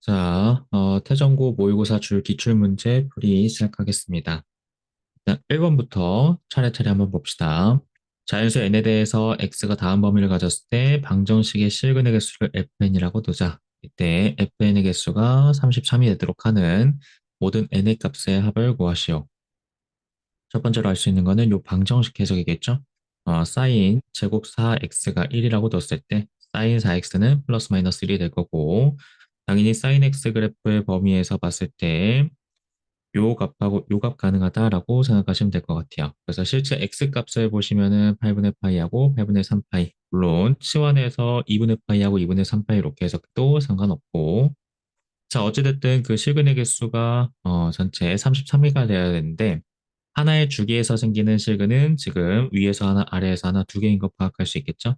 자, 태전고 모의고사 줄 기출문제 풀이 시작하겠습니다. 일단 1번부터 차례차례 한번 봅시다. 자연수 n에 대해서 x가 다음 범위를 가졌을 때 방정식의 실근의 개수를 fn이라고 두자. 이때 fn의 개수가 33이 되도록 하는 모든 n의 값의 합을 구하시오. 첫 번째로 할 수 있는 거는 요 방정식 해석이겠죠? 사인 제곱 4x가 1이라고 뒀을 때 사인 4x는 플러스 마이너스 1이 될 거고 당연히 사인 x 그래프의 범위에서 봤을 때 요 값하고 요 값 가능하다라고 생각하시면 될 것 같아요. 그래서 실제 x 값을 보시면은 8분의 파이하고 8분의 3파이 물론 치환해서 2분의 파이하고 2분의 3파이 이렇게 해석도 상관없고 자 어찌됐든 그 실근의 개수가 전체 33개가 되어야 되는데 하나의 주기에서 생기는 실근은 지금 위에서 하나, 아래에서 하나 두 개인 거 파악할 수 있겠죠?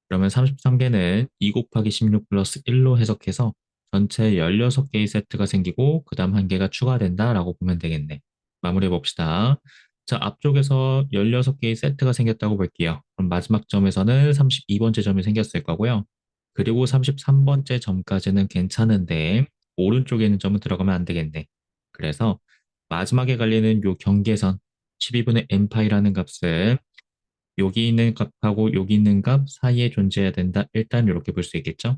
그러면 33개는 2 곱하기 16 플러스 1로 해석해서 전체 16개의 세트가 생기고 그 다음 한 개가 추가된다라고 보면 되겠네. 마무리해 봅시다. 자, 앞쪽에서 16개의 세트가 생겼다고 볼게요. 그럼 마지막 점에서는 32번째 점이 생겼을 거고요. 그리고 33번째 점까지는 괜찮은데 오른쪽에 있는 점은 들어가면 안 되겠네. 그래서 마지막에 갈리는 요 경계선 12분의 n파이라는 값은 여기 있는 값하고 여기 있는 값 사이에 존재해야 된다. 일단 이렇게 볼 수 있겠죠?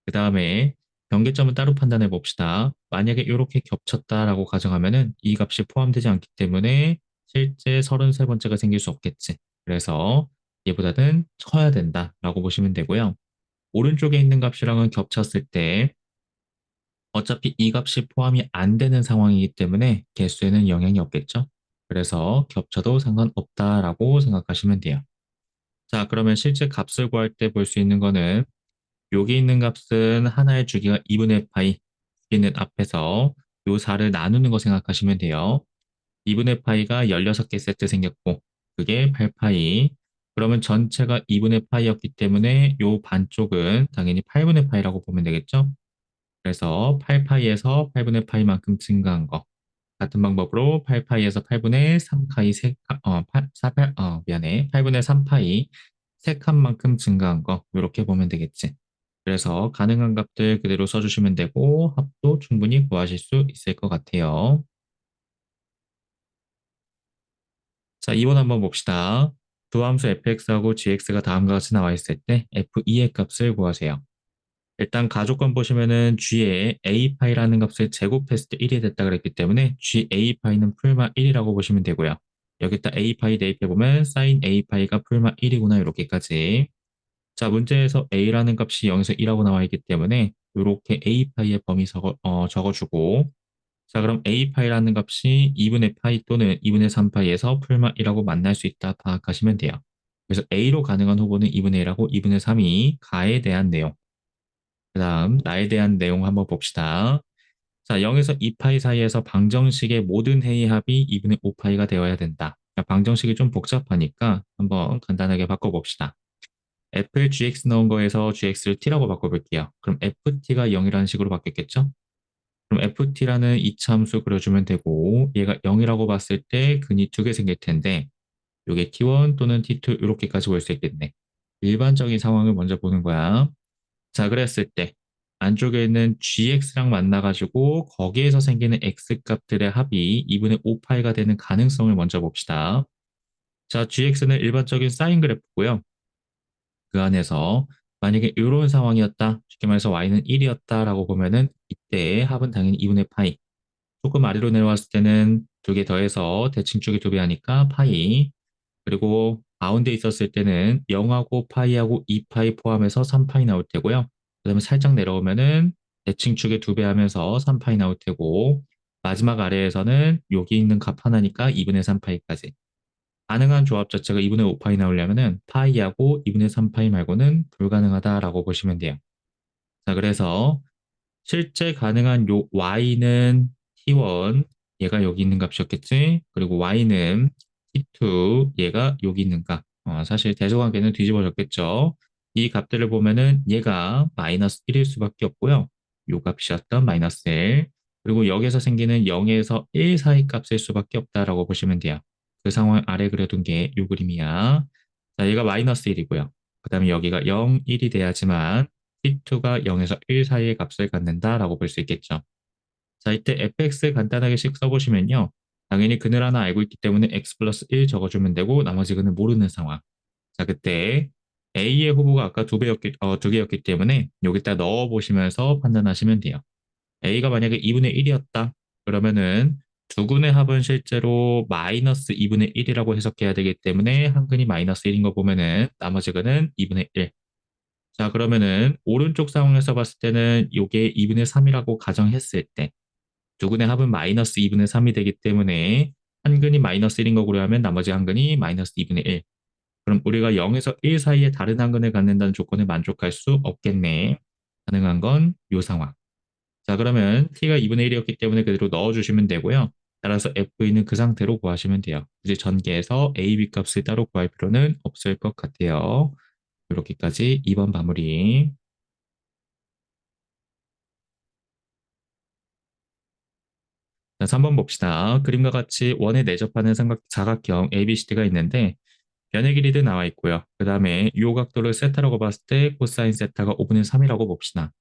그 다음에 경계점은 따로 판단해 봅시다. 만약에 이렇게 겹쳤다라고 가정하면은 이 값이 포함되지 않기 때문에 실제 33번째가 생길 수 없겠지. 그래서 얘보다는 커야 된다라고 보시면 되고요. 오른쪽에 있는 값이랑은 겹쳤을 때 어차피 이 값이 포함이 안 되는 상황이기 때문에 개수에는 영향이 없겠죠. 그래서 겹쳐도 상관없다라고 생각하시면 돼요. 자, 그러면 실제 값을 구할 때 볼 수 있는 거는 여기 있는 값은 하나의 주기가 2분의 파이, 주기는 앞에서 요 4를 나누는 거 생각하시면 돼요. 2분의 파이가 16개 세트 생겼고 그게 8파이. 그러면 전체가 2분의 파이였기 때문에 요 반쪽은 당연히 8분의 파이라고 보면 되겠죠? 그래서 8파이에서 8분의 파이만큼 증가한 거. 같은 방법으로 8파이에서 8분의 3파이 미안해. 8분의 3파이 3칸만큼 증가한 거 이렇게 보면 되겠지. 그래서 가능한 값들 그대로 써주시면 되고 합도 충분히 구하실 수 있을 것 같아요. 자, 2번 한번 봅시다. 두 함수 fx하고 gx가 다음과 같이 나와 있을 때 f2의 값을 구하세요. 일단 가족권 보시면은 g의 a파이라는 값을 제곱했을 때 1이 됐다 그랬기 때문에 g a파이는 풀마 1이라고 보시면 되고요. 여기다 a파이 대입해보면 sin a파이가 풀마 1이구나 이렇게까지. 자, 문제에서 a라는 값이 0에서 1하고 나와 있기 때문에 이렇게 a파이의 범위 적어주고 자, 그럼 a파이라는 값이 2분의 파이 또는 2분의 3파이에서 풀마 1하고 만날 수 있다 파악하시면 돼요. 그래서 a로 가능한 후보는 2분의 1하고 2분의 3이 가에 대한 내용. 그 다음 나에 대한 내용 한번 봅시다. 자, 0에서 2파이 사이에서 방정식의 모든 해의 합이 2분의 5파이가 되어야 된다. 방정식이 좀 복잡하니까 한번 간단하게 바꿔봅시다. f를 gx 넣은 거에서 gx를 t라고 바꿔볼게요. 그럼 ft가 0이라는 식으로 바뀌었겠죠? 그럼 ft라는 이차함수 그려주면 되고 얘가 0이라고 봤을 때 근이 두 개 생길 텐데 이게 t1 또는 t2 이렇게까지 볼 수 있겠네. 일반적인 상황을 먼저 보는 거야. 자, 그랬을 때 안쪽에 있는 gx랑 만나가지고 거기에서 생기는 x값들의 합이 2분의 5파이가 되는 가능성을 먼저 봅시다. 자, gx는 일반적인 사인 그래프고요. 그 안에서 만약에 이런 상황이었다. 쉽게 말해서 y는 1이었다라고 보면은 이때의 합은 당연히 2분의 파이. 조금 아래로 내려왔을 때는 두 개 더해서 대칭축이 두 배 하니까 파이. 그리고 가운데 있었을 때는 0하고 파이하고 2파이 포함해서 3파이 나올 테고요. 그다음에 살짝 내려오면은 대칭축의 두 배 하면서 3파이 나올 테고 마지막 아래에서는 여기 있는 값 하나니까 2분의 3파이까지. 가능한 조합 자체가 2분의 5파이 나오려면은 파이하고 2분의 3파이 말고는 불가능하다라고 보시면 돼요. 자, 그래서 실제 가능한 요 y는 t1 얘가 여기 있는 값이었겠지. 그리고 y는 t2 얘가 여기 있는 값. 사실 대소관계는 뒤집어졌겠죠. 이 값들을 보면은 얘가 마이너스 1일 수밖에 없고요. 요 값이었던 마이너스 1. 그리고 여기서 생기는 0에서 1 사이 값일 수밖에 없다라고 보시면 돼요. 그 상황 아래 그려둔 게 요 그림이야. 자, 얘가 마이너스 1이고요. 그 다음에 여기가 0, 1이 돼야지만 T2가 0에서 1 사이의 값을 갖는다라고 볼 수 있겠죠. 자, 이때 fx 간단하게씩 써보시면요. 당연히 근을 하나 알고 있기 때문에 x 플러스 1 적어주면 되고 나머지 근은 모르는 상황. 자, 그때 A의 후보가 아까 두 개였기 때문에 여기다 넣어보시면서 판단하시면 돼요. A가 만약에 2분의 1이었다. 그러면은 두 근의 합은 실제로 마이너스 2분의 1이라고 해석해야 되기 때문에 한 근이 마이너스 1인 거 보면은 나머지 근은 2분의 1. 자, 그러면은 오른쪽 상황에서 봤을 때는 이게 2분의 3이라고 가정했을 때 두 근의 합은 마이너스 2분의 3이 되기 때문에 한 근이 마이너스 1인 거 고려하면 나머지 한 근이 마이너스 2분의 1. 그럼 우리가 0에서 1 사이에 다른 한 근을 갖는다는 조건에 만족할 수 없겠네. 가능한 건 이 상황. 자, 그러면 t가 2분의 1이었기 때문에 그대로 넣어주시면 되고요. 따라서 f는 그 상태로 구하시면 돼요. 이제 전개해서 a, b 값을 따로 구할 필요는 없을 것 같아요. 이렇게까지 2번 마무리. 자, 3번 봅시다. 그림과 같이 원에 내접하는 사각형 ABCD가 있는데 변의 길이도 나와 있고요. 그 다음에 유호각도를 세타라고 봤을 때 코사인 세타가 5분의 3이라고 봅시다.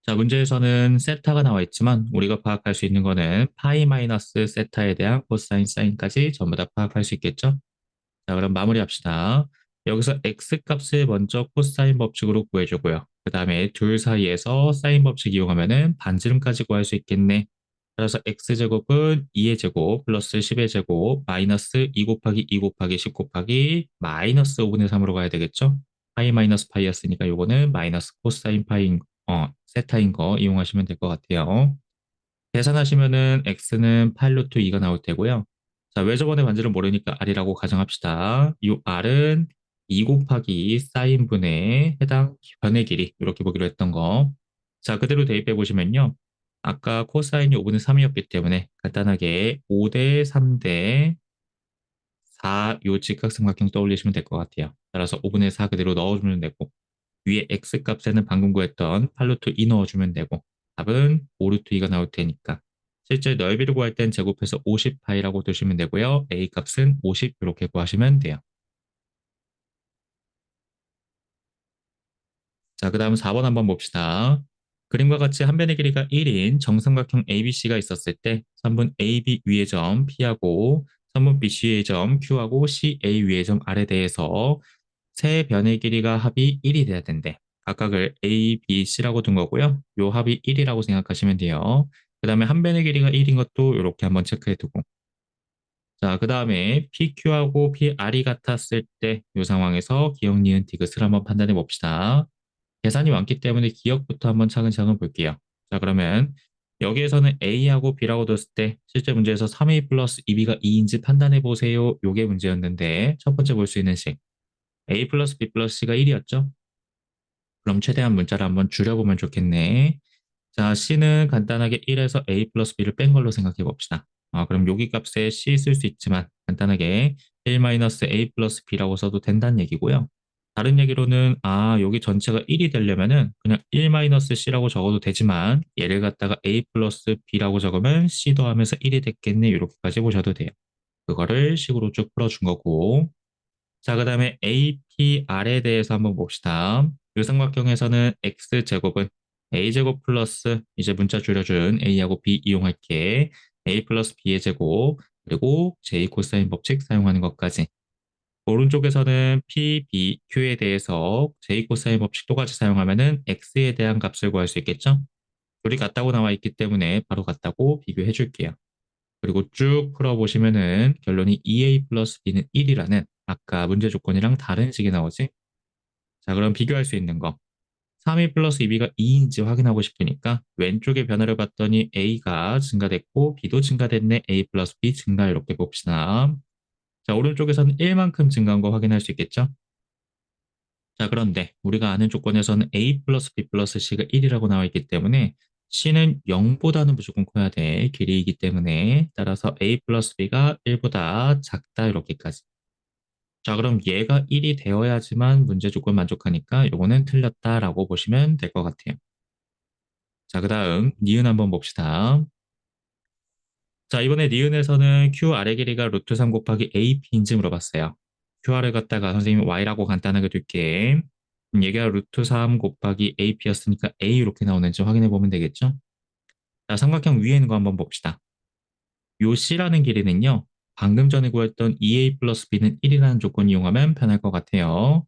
자, 문제에서는 세타가 나와 있지만 우리가 파악할 수 있는 거는 파이 마이너스 세타에 대한 코사인 사인까지 전부 다 파악할 수 있겠죠? 자, 그럼 마무리합시다. 여기서 x 값을 먼저 코사인 법칙으로 구해주고요. 그 다음에 둘 사이에서 사인 법칙 이용하면은 반지름까지 구할 수 있겠네. 따라서 x제곱은 2의 제곱 플러스 10의 제곱 마이너스 2 곱하기 2 곱하기 10 곱하기 마이너스 5분의 3으로 가야 되겠죠? 파이 마이너스 파이였으니까 요거는 마이너스 코사인 파인 세타인 거 이용하시면 될 것 같아요. 계산하시면은 x는 8루트 2가 나올 테고요. 자, 왜 저번에 반지를 모르니까 r이라고 가정합시다. 이 r은 2 곱하기 사인분의 해당 변의 길이 이렇게 보기로 했던 거. 자, 그대로 대입해 보시면요. 아까 코사인이 5분의 3이었기 때문에 간단하게 5대 3대 4 요 직각삼각형 떠올리시면 될 것 같아요. 따라서 5분의 4 그대로 넣어주면 되고 위에 x 값에는 방금 구했던 8루트 2 넣어주면 되고 답은 5루트 2가 나올 테니까 실제 넓이를 구할 땐 제곱해서 50파이라고 두시면 되고요. a 값은 50 이렇게 구하시면 돼요. 자, 그 다음 4번 한번 봅시다. 그림과 같이 한 변의 길이가 1인 정삼각형 ABC가 있었을 때 선분 AB 위의 점 P하고 선분 BC의 점 Q하고 CA 위의 점 R에 대해서 세 변의 길이가 합이 1이 돼야 된대. 각각을 A, B, C라고 둔 거고요. 요 합이 1이라고 생각하시면 돼요. 그 다음에 한 변의 길이가 1인 것도 이렇게 한번 체크해 두고. 자, 그 다음에 PQ하고 PR이 같았을 때 이 상황에서 기억, 니은, 디귿을 한번 판단해 봅시다. 계산이 많기 때문에 기억부터 한번 차근차근 볼게요. 자, 그러면 여기에서는 A하고 B라고 뒀을 때 실제 문제에서 3A 플러스 2B가 2인지 판단해 보세요. 요게 문제였는데 첫 번째 볼 수 있는 식. A 플러스 B 플러스 C가 1이었죠? 그럼 최대한 문자를 한번 줄여보면 좋겠네. 자, C는 간단하게 1에서 A 플러스 B를 뺀 걸로 생각해 봅시다. 그럼 여기 값에 C 쓸 수 있지만 간단하게 1-A 플러스 B라고 써도 된다는 얘기고요. 다른 얘기로는 여기 전체가 1이 되려면은 그냥 1-C라고 적어도 되지만 얘를 갖다가 A 플러스 B라고 적으면 C 더하면서 1이 됐겠네. 이렇게까지 보셔도 돼요. 그거를 식으로 쭉 풀어준 거고. 자, 그 다음에 APR에 대해서 한번 봅시다. 이 삼각형에서는 X제곱은 A제곱 플러스 이제 문자 줄여준 A하고 B 이용할게. A 플러스 B의 제곱 그리고 J 코사인 법칙 사용하는 것까지. 오른쪽에서는 P, B, Q에 대해서 J 코사인 법칙 똑같이 사용하면은 X에 대한 값을 구할 수 있겠죠? 둘이 같다고 나와 있기 때문에 바로 같다고 비교해 줄게요. 그리고 쭉 풀어보시면은 결론이 2A 플러스 B는 1이라는 아까 문제 조건이랑 다른 식이 나오지? 자, 그럼 비교할 수 있는 거. 3A 플러스 2B가 2인지 확인하고 싶으니까 왼쪽에 변화를 봤더니 A가 증가됐고 B도 증가됐네. A 플러스 B 증가 이렇게 봅시다. 자, 오른쪽에서는 1만큼 증가한 거 확인할 수 있겠죠? 자, 그런데 우리가 아는 조건에서는 A 플러스 B 플러스 C가 1이라고 나와 있기 때문에 C는 0보다는 무조건 커야 돼. 길이이기 때문에 따라서 A 플러스 B가 1보다 작다 이렇게까지. 자, 그럼 얘가 1이 되어야지만 문제 조건 만족하니까 요거는 틀렸다라고 보시면 될 것 같아요. 자, 그 다음 니은 한번 봅시다. 자, 이번에 니은에서는 Q 아래 길이가 루트 3 곱하기 AP인지 물어봤어요. QR을 갖다가 선생님이 Y라고 간단하게 둘게. 얘가 루트 3 곱하기 AP였으니까 A 이렇게 나오는지 확인해 보면 되겠죠? 자, 삼각형 위에 있는 거 한번 봅시다. 요 C라는 길이는요, 방금 전에 구했던 2A 플러스 B는 1이라는 조건 이용하면 편할 것 같아요.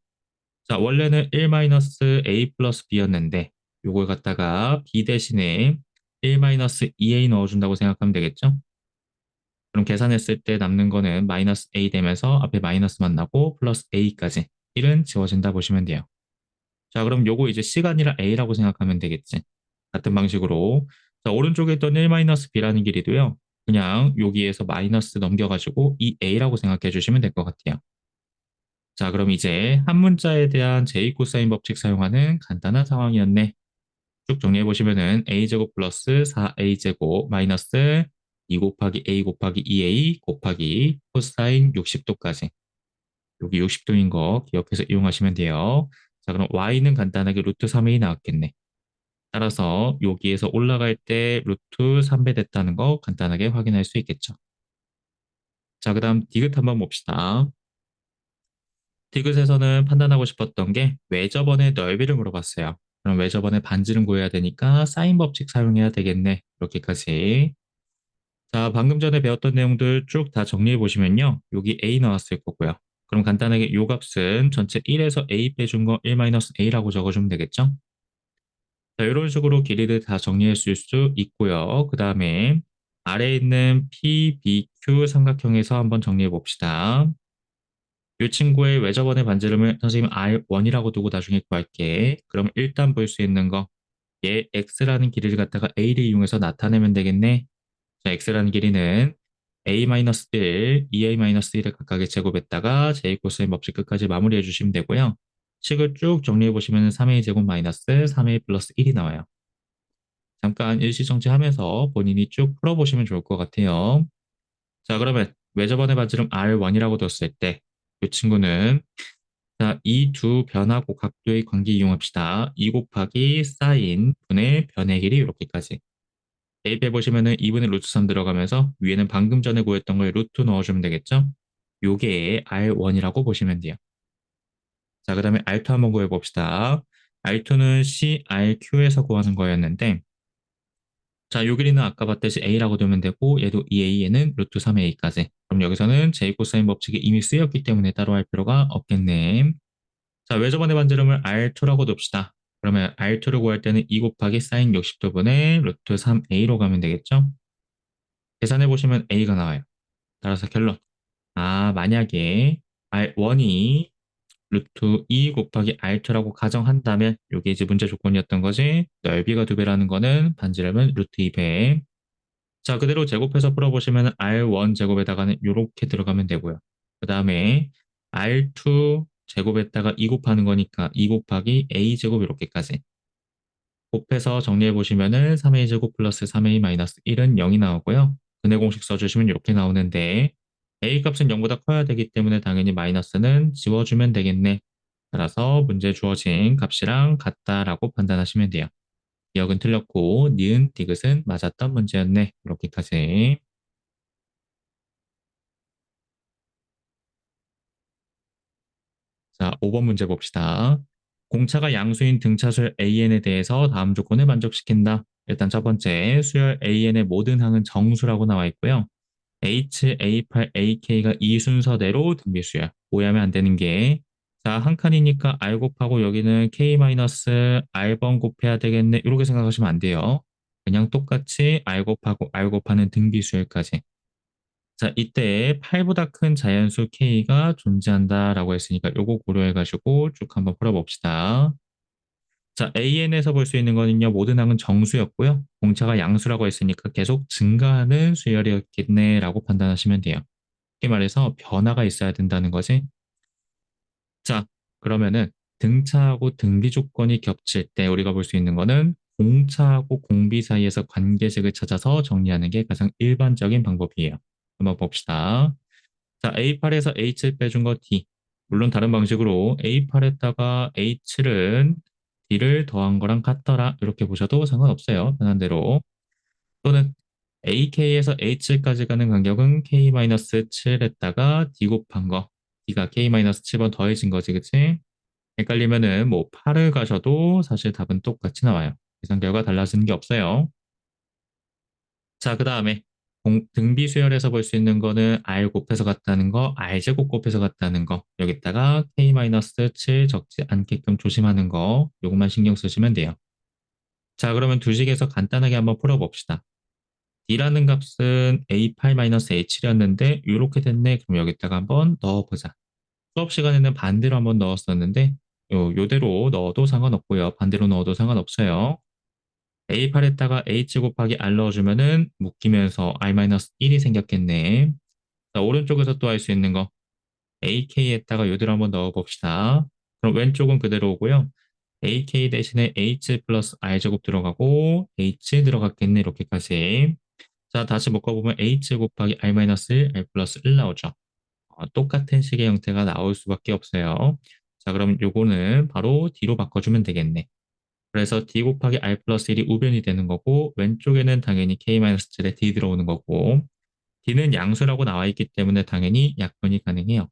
자, 원래는 1-A 플러스 B였는데, 요걸 갖다가 B 대신에 1-2A 넣어준다고 생각하면 되겠죠? 그럼 계산했을 때 남는 거는 마이너스 A 되면서 앞에 마이너스만 나고 플러스 A까지 1은 지워진다 보시면 돼요. 자, 그럼 요거 이제 C가 아니라 A라고 생각하면 되겠지. 같은 방식으로. 자, 오른쪽에 있던 1-B라는 길이도요. 그냥 여기에서 마이너스 넘겨가지고 이 A라고 생각해 주시면 될 것 같아요. 자, 그럼 이제 한 문자에 대한 제이 코사인 법칙 사용하는 간단한 상황이었네. 쭉 정리해 보시면은 a제곱 플러스 4a제곱 마이너스 2 곱하기 a 곱하기 2a 곱하기 코사인 60도까지. 여기 60도인 거 기억해서 이용하시면 돼요. 자, 그럼 y는 간단하게 루트 3a 나왔겠네. 따라서 여기에서 올라갈 때 루트 3배 됐다는 거 간단하게 확인할 수 있겠죠. 자, 그 다음 디귿 한번 봅시다. 디귿에서는 판단하고 싶었던 게 외접원의 넓이를 물어봤어요. 그럼 외접원의 반지름 구해야 되니까 사인 법칙 사용해야 되겠네. 이렇게까지. 자, 방금 전에 배웠던 내용들 쭉 다 정리해 보시면요. 여기 A 나왔을 거고요. 그럼 간단하게 요 값은 전체 1에서 A 빼준 거 1-A라고 적어주면 되겠죠? 자, 이런 식으로 길이를 다 정리할 수 있고요. 그 다음에 아래에 있는 PBQ 삼각형에서 한번 정리해 봅시다. 이 친구의 외접원의 반지름을 선생님 R1이라고 두고 나중에 구할게. 그럼 일단 볼 수 있는 거, 얘 X라는 길이를 갖다가 A를 이용해서 나타내면 되겠네. 자, X라는 길이는 A-1, 2A-1을 각각의 제곱했다가 제이코스의 법칙 끝까지 마무리해 주시면 되고요. 식을 쭉 정리해 보시면 3A 제곱 마이너스 3A 플러스 1이 나와요. 잠깐 일시정지하면서 본인이 쭉 풀어보시면 좋을 것 같아요. 자, 그러면 외접원의 반지름 R1이라고 뒀을 때 이 친구는 자, 이 두 변하고 각도의 관계 이용합시다. 2 곱하기 사인 분의 변의 길이 이렇게까지. 대입해 보시면은 2분의 루트 3 들어가면서 위에는 방금 전에 구했던 걸 루트 넣어주면 되겠죠? 요게 R1이라고 보시면 돼요. 자, 그 다음에 R2 한번 구해봅시다. R2는 CRQ에서 구하는 거였는데 자, 요 길이는 아까 봤듯이 A라고 두면 되고 얘도 2A, 얘는 루트 3A까지. 그럼 여기서는 제이코사인 법칙이 이미 쓰였기 때문에 따로 할 필요가 없겠네. 자, 외접원의 반지름을 R2라고 둡시다. 그러면 R2를 구할 때는 2 곱하기 사인 60도분의 루트 3A로 가면 되겠죠? 계산해 보시면 A가 나와요. 따라서 결론. 아, 만약에 R1이 루트 2 곱하기 R2라고 가정한다면 이게 이제 문제 조건이었던 거지. 넓이가 2배라는 거는 반지름은 루트 2배. 자, 그대로 제곱해서 풀어보시면 R1 제곱에다가는 이렇게 들어가면 되고요. 그 다음에 R2 제곱에다가 2 곱하는 거니까 2 곱하기 A 제곱 이렇게까지. 곱해서 정리해 보시면은 3A 제곱 플러스 3A 마이너스 1은 0이 나오고요. 근해 공식 써주시면 이렇게 나오는데 A 값은 0보다 커야 되기 때문에 당연히 마이너스는 지워주면 되겠네. 따라서 문제 주어진 값이랑 같다라고 판단하시면 돼요. 기억은 틀렸고 니은 디귿은 맞았던 문제였네. 이렇게까지. 자, 5번 문제 봅시다. 공차가 양수인 등차수열 AN에 대해서 다음 조건을 만족시킨다. 일단 첫 번째, 수열 AN의 모든 항은 정수라고 나와 있고요. H, A8, AK가 이 순서대로 등비수열. 오해하면 안 되는 게, 자, 한 칸이니까 R 곱하고 여기는 K-R번 곱해야 되겠네. 이렇게 생각하시면 안 돼요. 그냥 똑같이 R 곱하고 R 곱하는 등비수열까지. 자, 이때 8보다 큰 자연수 K가 존재한다라고 했으니까 요거 고려해가지고 쭉 한번 풀어봅시다. 자, AN에서 볼 수 있는 거는요, 모든 항은 정수였고요. 공차가 양수라고 했으니까 계속 증가하는 수열이었겠네라고 판단하시면 돼요. 쉽게 말해서 변화가 있어야 된다는 거지. 자, 그러면은 등차하고 등비 조건이 겹칠 때 우리가 볼 수 있는 거는 공차하고 공비 사이에서 관계식을 찾아서 정리하는 게 가장 일반적인 방법이에요. 한번 봅시다. 자, A8에서 H를 빼준 거 D. 물론 다른 방식으로 A8에다가 H는 D를 더한 거랑 같더라. 이렇게 보셔도 상관없어요. 편한 대로. 또는 AK에서 H까지 가는 간격은 K-7에다가 D 곱한 거. D가 K-7번 더해진 거지, 그치? 헷갈리면은 뭐 8을 가셔도 사실 답은 똑같이 나와요. 계산 결과 달라지는 게 없어요. 자, 그 다음에 등비 수열에서 볼 수 있는 거는 R 곱해서 같다는 거, R 제곱 곱해서 같다는 거, 여기다가 K-7 적지 않게끔 조심하는 거, 요것만 신경 쓰시면 돼요. 자, 그러면 두 식에서 간단하게 한번 풀어봅시다. D라는 값은 A8-A7이었는데 이렇게 됐네. 그럼 여기다가 한번 넣어보자. 수업 시간에는 반대로 한번 넣었었는데 요대로 넣어도 상관없고요. 반대로 넣어도 상관없어요. A8에다가 H 곱하기 R 넣어주면은 묶이면서 R-1이 생겼겠네. 자, 오른쪽에서 또 할 수 있는 거 AK에다가 요대로 한번 넣어봅시다. 그럼 왼쪽은 그대로 오고요. AK 대신에 H 플러스 R 제곱 들어가고 H 들어갔겠네. 이렇게까지. 자, 다시 묶어보면 H 곱하기 R-1, R 플러스 1 나오죠. 똑같은 식의 형태가 나올 수밖에 없어요. 자, 그럼 요거는 바로 D로 바꿔주면 되겠네. 그래서 D 곱하기 R 플러스 1이 우변이 되는 거고, 왼쪽에는 당연히 K-7에 D 들어오는 거고, D는 양수라고 나와 있기 때문에 당연히 약분이 가능해요.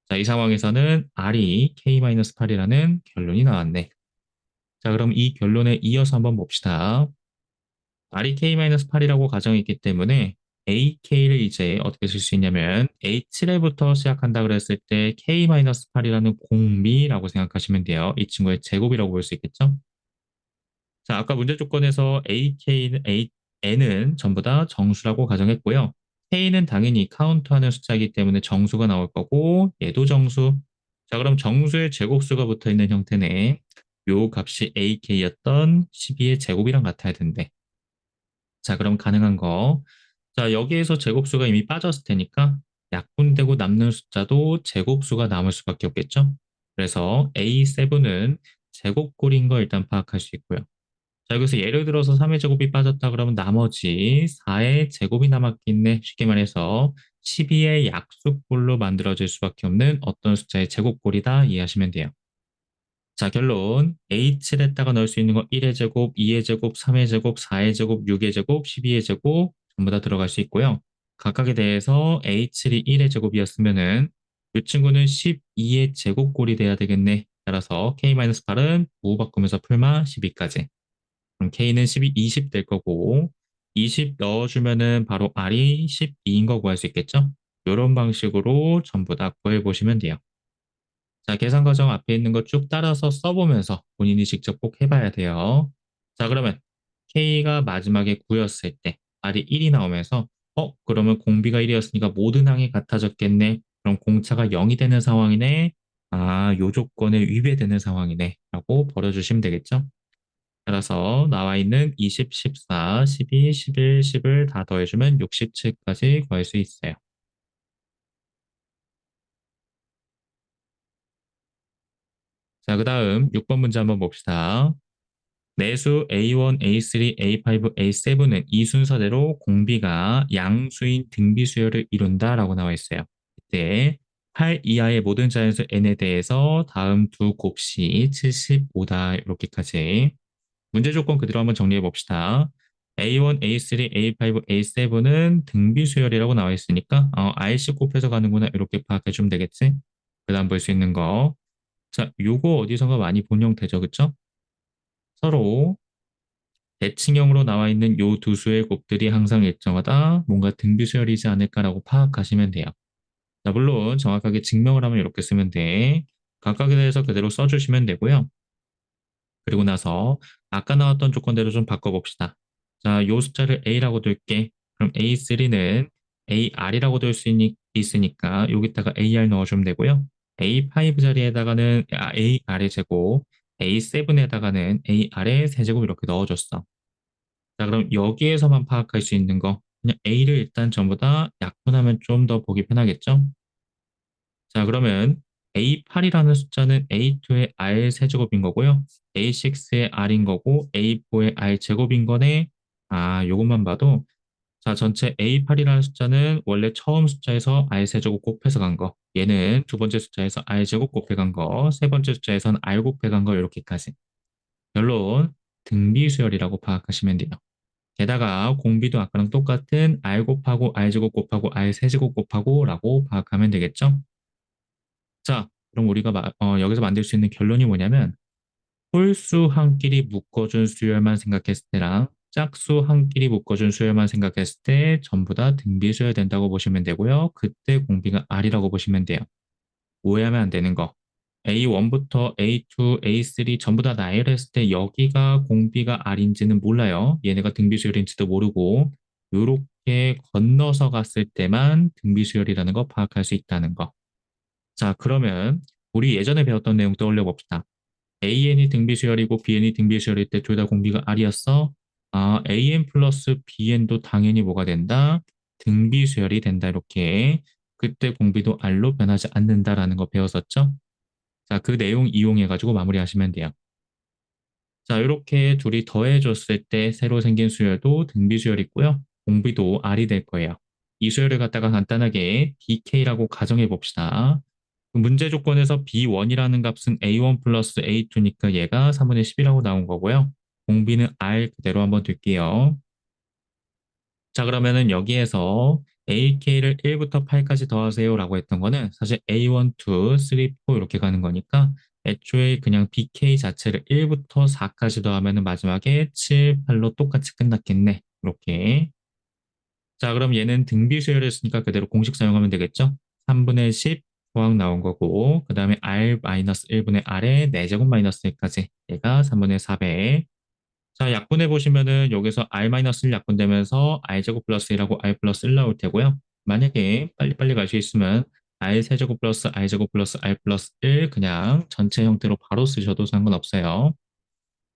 자, 이 상황에서는 R이 K-8이라는 결론이 나왔네. 자, 그럼 이 결론에 이어서 한번 봅시다. R이 K-8이라고 가정했기 때문에 AK를 이제 어떻게 쓸 수 있냐면 H7부터 시작한다 그랬을 때 K-8이라는 공비라고 생각하시면 돼요. 이 친구의 제곱이라고 볼 수 있겠죠? 자, 아까 문제 조건에서 N은 전부 다 정수라고 가정했고요. K는 당연히 카운트하는 숫자이기 때문에 정수가 나올 거고 얘도 정수. 자, 그럼 정수의 제곱수가 붙어 있는 형태네. 요 값이 AK였던 12의 제곱이랑 같아야 된대. 자, 그럼 가능한 거. 자, 여기에서 제곱수가 이미 빠졌을 테니까 약분되고 남는 숫자도 제곱수가 남을 수밖에 없겠죠? 그래서 A7은 제곱꼴인 거 일단 파악할 수 있고요. 자, 여기서 예를 들어서 3의 제곱이 빠졌다 그러면 나머지 4의 제곱이 남았겠네. 쉽게 말해서 12의 약수꼴로 만들어질 수밖에 없는 어떤 숫자의 제곱꼴이다 이해하시면 돼요. 자, 결론. H7에다가 넣을 수 있는 거 1의 제곱, 2의 제곱, 3의 제곱, 4의 제곱, 6의 제곱, 12의 제곱 전부 다 들어갈 수 있고요. 각각에 대해서 H7이 1의 제곱이었으면은 이 친구는 12의 제곱꼴이 돼야 되겠네. 따라서 K-8은 부호 바꾸면서 풀마 12까지. 그럼 K는 12, 20 될 거고 20 넣어주면은 바로 R이 12인 거 구할 수 있겠죠? 이런 방식으로 전부 다 구해보시면 돼요. 자, 계산 과정 앞에 있는 거 쭉 따라서 써보면서 본인이 직접 꼭 해봐야 돼요. 자, 그러면 K가 마지막에 9였을 때 R이 1이 나오면서 그러면 공비가 1이었으니까 모든 항이 같아졌겠네. 그럼 공차가 0이 되는 상황이네. 아, 요 조건에 위배되는 상황이네. 라고 버려주시면 되겠죠? 따라서 나와 있는 20, 14, 12, 11, 10을 다 더해주면 67까지 구할 수 있어요. 자, 그 다음 6번 문제 한번 봅시다. 내수 A1, A3, A5, A7은 이 순서대로 공비가 양수인 등비 수열을 이룬다라고 나와 있어요. 이때 8 이하의 모든 자연수 n에 대해서 다음 두 곱씨 75다 이렇게까지 문제 조건 그대로 한번 정리해 봅시다. A1, A3, A5, A7은 등비 수열이라고 나와 있으니까 R씩 곱해서 가는구나 이렇게 파악해 주면 되겠지? 그 다음 볼 수 있는 거. 자, 요거 어디선가 많이 본 형태죠, 그쵸? 서로 대칭형으로 나와 있는 요 두 수의 곱들이 항상 일정하다. 뭔가 등비 수열이지 않을까라고 파악하시면 돼요. 자, 물론 정확하게 증명을 하면 이렇게 쓰면 돼. 각각에 대해서 그대로 써주시면 되고요. 그리고 나서 아까 나왔던 조건대로 좀 바꿔봅시다. 자, 요 숫자를 A라고 둘게. 그럼 A3는 AR이라고 둘 수 있으니까 여기다가 AR 넣어주면 되고요. A5 자리에다가는 AR의 제곱, A7에다가는 AR의 세제곱 이렇게 넣어줬어. 자, 그럼 여기에서만 파악할 수 있는 거 그냥 A를 일단 전부 다 약분하면 좀 더 보기 편하겠죠? 자, 그러면 A8이라는 숫자는 A2의 R 세제곱인 거고요. A6의 R인 거고 A4의 R 제곱인 거네. 아, 요것만 봐도 자, 전체 A8이라는 숫자는 원래 처음 숫자에서 R 세제곱 곱해서 간 거. 얘는 두 번째 숫자에서 R 제곱 곱해 간 거. 세 번째 숫자에서는 R 곱해 간 거. 이렇게까지. 결론 등비수열이라고 파악하시면 돼요. 게다가 공비도 아까랑 똑같은 R 곱하고 R 제곱 곱하고 R 세제곱 곱하고 라고 파악하면 되겠죠? 자, 그럼 우리가 여기서 만들 수 있는 결론이 뭐냐면 홀수 한 끼리 묶어준 수열만 생각했을 때랑 짝수 한 끼리 묶어준 수열만 생각했을 때 전부 다 등비수열 된다고 보시면 되고요. 그때 공비가 R이라고 보시면 돼요. 오해하면 안 되는 거. A1부터 A2, A3 전부 다 나열했을 때 여기가 공비가 R인지는 몰라요. 얘네가 등비수열인지도 모르고 이렇게 건너서 갔을 때만 등비수열이라는 거 파악할 수 있다는 거. 자, 그러면 우리 예전에 배웠던 내용 떠올려 봅시다. AN이 등비수열이고 BN이 등비수열일 때 둘 다 공비가 R이었어. 아, AN 플러스 BN도 당연히 뭐가 된다? 등비수열이 된다. 이렇게. 그때 공비도 R로 변하지 않는다라는 거 배웠었죠? 자, 그 내용 이용해가지고 마무리하시면 돼요. 자, 이렇게 둘이 더해줬을 때 새로 생긴 수열도 등비수열이 있고요. 공비도 R이 될 거예요. 이 수열을 갖다가 간단하게 BK라고 가정해 봅시다. 문제 조건에서 B1이라는 값은 A1 플러스 A2니까 얘가 3분의 10이라고 나온 거고요. 공비는 R 그대로 한번 둘게요. 자, 그러면은 여기에서 AK를 1부터 8까지 더하세요 라고 했던 거는 사실 A1, 2, 3, 4 이렇게 가는 거니까 애초에 그냥 BK 자체를 1부터 4까지 더하면은 마지막에 7, 8로 똑같이 끝났겠네. 이렇게. 자, 그럼 얘는 등비수열이었으니까 그대로 공식 사용하면 되겠죠? 3분의 10 조항 나온 거고, 그 다음에 R-1분의 R에 4제곱 마이너스 1까지 얘가 3분의 4배. 자, 약분해 보시면은 여기서 R-1 약분되면서 R제곱 플러스 1하고 R 플러스 1 나올 테고요. 만약에 빨리빨리 갈 수 있으면 R 세제곱 플러스 R제곱 플러스 R 플러스 1 그냥 전체 형태로 바로 쓰셔도 상관없어요.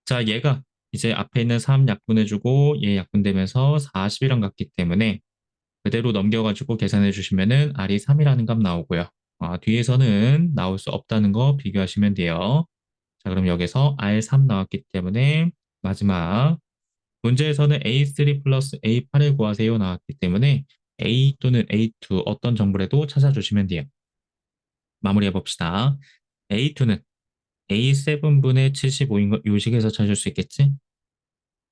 자, 얘가 이제 앞에 있는 3 약분해주고 얘 약분되면서 40이랑 같기 때문에 그대로 넘겨가지고 계산해 주시면은 R이 3이라는 값 나오고요. 뒤에서는 나올 수 없다는 거 비교하시면 돼요. 자, 그럼 여기서 R3 나왔기 때문에 마지막 문제에서는 A3 플러스 A8을 구하세요 나왔기 때문에 A 또는 A2 어떤 정보라도 찾아주시면 돼요. 마무리해 봅시다. A2는 A7분의 75인 거 이 식에서 찾을 수 있겠지?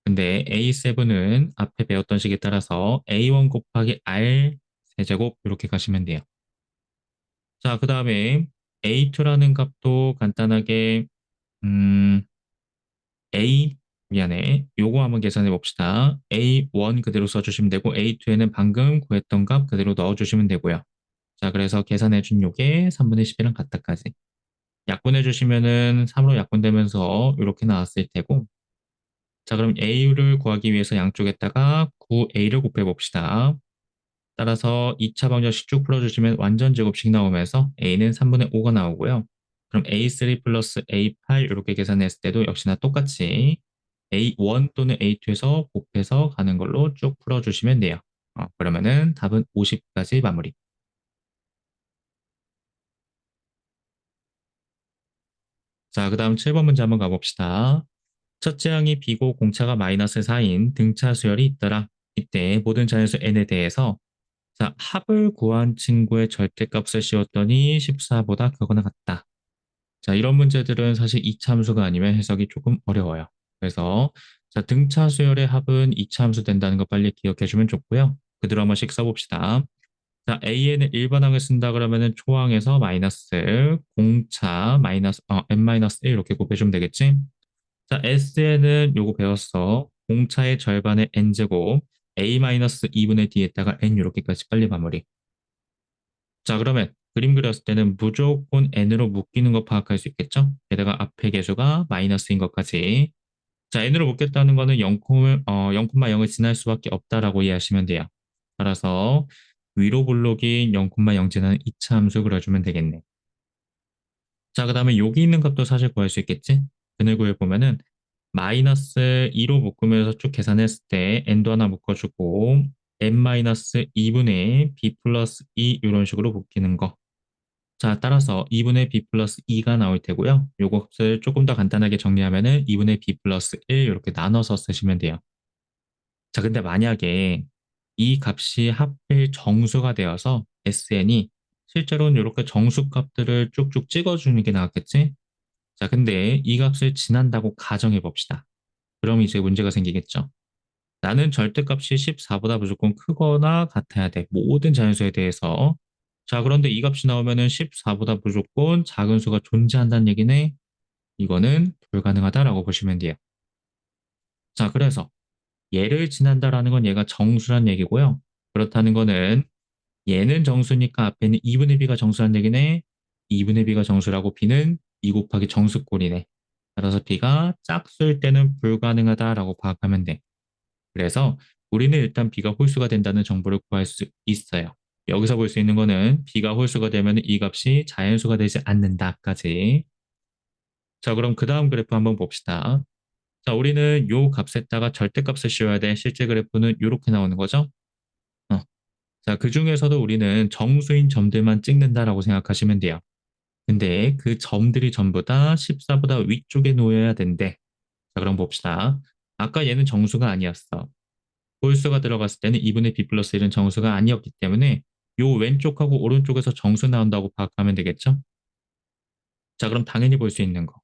근데 A7은 앞에 배웠던 식에 따라서 A1 곱하기 R 세제곱 이렇게 가시면 돼요. 자, 그 다음에 A2라는 값도 간단하게 음, A 미안해. 요거 한번 계산해 봅시다. A1 그대로 써주시면 되고 A2에는 방금 구했던 값 그대로 넣어주시면 되고요. 자, 그래서 계산해 준 요게 3분의 10이랑 같다까지. 약분해 주시면은 3으로 약분되면서 이렇게 나왔을 테고 자, 그럼 A를 구하기 위해서 양쪽에다가 9A를 곱해 봅시다. 따라서 2차 방정식 쭉 풀어주시면 완전 제곱식 나오면서 A는 3분의 5가 나오고요. 그럼 A3 플러스 A8 이렇게 계산했을 때도 역시나 똑같이 A1 또는 A2에서 곱해서 가는 걸로 쭉 풀어주시면 돼요. 그러면은 답은 50까지 마무리. 자, 그 다음 7번 문제 한번 가봅시다. 첫째 항이 B고 공차가 마이너스 4인 등차 수열이 있더라. 이때 모든 자연수 N에 대해서 자, 합을 구한 친구의 절대값을 씌웠더니 14보다 크거나 같다. 자, 이런 문제들은 사실 이차함수가 아니면 해석이 조금 어려워요. 그래서 자, 등차 수열의 합은 이차함수 된다는 거 빨리 기억해 주면 좋고요. 그대로 한 번씩 써봅시다. 자, A에는 1번 항을 쓴다 그러면은 초항에서 마이너스 공차 마이너스 n-1 이렇게 곱해주면 되겠지? 자, S에는 요거 배웠어. 공차의 절반의 n제곱 a-2분의 d에다가 n 이렇게까지 빨리 마무리. 자, 그러면 그림 그렸을 때는 무조건 n으로 묶이는 거 파악할 수 있겠죠? 게다가 앞에 계수가 마이너스인 것까지. 자, n으로 묶였다는 거는 0,0을 지날 수밖에 없다라고 이해하시면 돼요. 따라서 위로 블록인 0,0 지나는 이차 함수 그려주면 되겠네. 자, 그 다음에 여기 있는 값도 사실 구할 수 있겠지? 근을 구해보면은 마이너스 2로 묶으면서 쭉 계산했을 때 n도 하나 묶어주고 n-2분의 b 플러스 2 이런 식으로 묶이는 거. 자, 따라서 2분의 b 플러스 2가 나올 테고요. 요것을 조금 더 간단하게 정리하면은 2분의 b 플러스 1 이렇게 나눠서 쓰시면 돼요. 자, 근데 만약에 이 값이 하필 정수가 되어서 SN이 실제로는 이렇게 정수값들을 쭉쭉 찍어주는 게 나왔겠지? 자, 근데 이 값을 지난다고 가정해 봅시다. 그럼 이제 문제가 생기겠죠. 나는 절대값이 14보다 무조건 크거나 같아야 돼. 모든 자연수에 대해서. 자, 그런데 이 값이 나오면은 14보다 무조건 작은 수가 존재한다는 얘기네. 이거는 불가능하다라고 보시면 돼요. 자, 그래서 얘를 지난다라는 건 얘가 정수란 얘기고요. 그렇다는 거는 얘는 정수니까 앞에는 2분의 b가 정수란 얘기네. 2분의 b가 정수라고 b는 2 곱하기 정수꼴이네. 따라서 b가 짝수일 때는 불가능하다라고 파악하면 돼. 그래서 우리는 일단 b가 홀수가 된다는 정보를 구할 수 있어요. 여기서 볼 수 있는 거는 b가 홀수가 되면 이 값이 자연수가 되지 않는다까지. 자, 그럼 그 다음 그래프 한번 봅시다. 자, 우리는 요 값에다가 절대값을 씌워야 돼. 실제 그래프는 이렇게 나오는 거죠. 어. 자, 그 중에서도 우리는 정수인 점들만 찍는다라고 생각하시면 돼요. 근데 그 점들이 전부 다 14보다 위쪽에 놓여야 된대. 자, 그럼 봅시다. 아까 얘는 정수가 아니었어. 홀수가 들어갔을 때는 2분의 b 플러스 1은 정수가 아니었기 때문에 요 왼쪽하고 오른쪽에서 정수 나온다고 파악하면 되겠죠? 자, 그럼 당연히 볼 수 있는 거.